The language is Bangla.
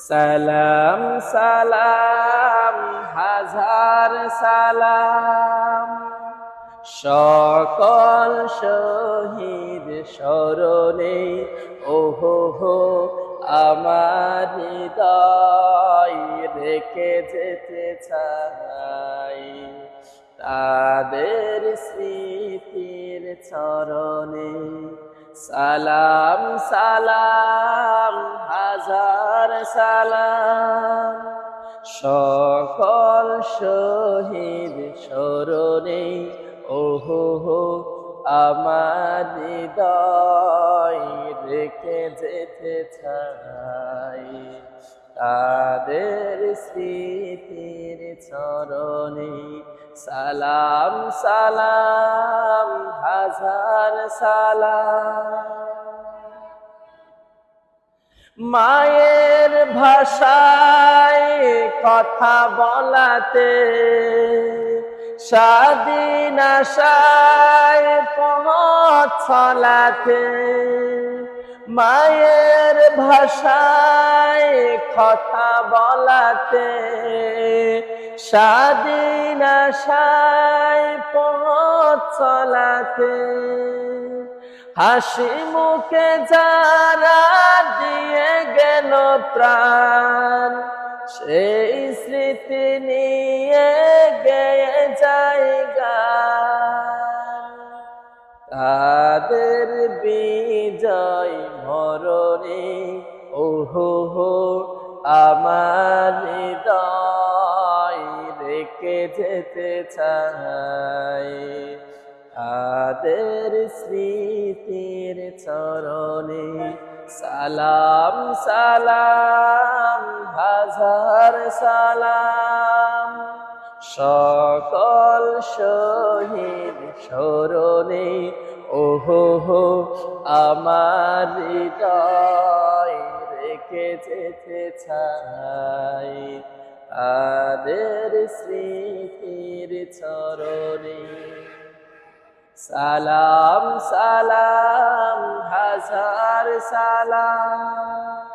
সালাম সালাম হাজার সালাম সকল শহীদ স্মরণে ওহো আমার হৃদয় রেখে যেতে চাই তাদের স্মৃতির চরণে সালাম সালাম হাজার সালাম সকল শহীদ স্মরণে ওহো আমার হৃদয় রেখে যেতে চাই তাদের স্মৃতির চরণে সালাম সালাম হাজার সালাম মায়ের ভাষায় কথা বলাতে স্বাধীন আশায় পথ চলাতে মায়ের ভাষায় কথা বলাতে স্বাধীন আশায় পথ চলাতে হাসি মুখে যারা দিয়ে গেল প্রাণ সেই স্মৃতি নিয়ে গেয়ে যায় গান তাদের বিজয় মরণে ওহো আমার হৃদয় রেখে যেতে চাই তাদের স্মৃতির চরণে সালাম সালাম হাজার সালাম সকল শহীদ স্মরণে ওহো আমার হৃদয় রেখে যেতে চাই তাদের স্মৃতির চরণে সালাম সালাম হাজার সালাম।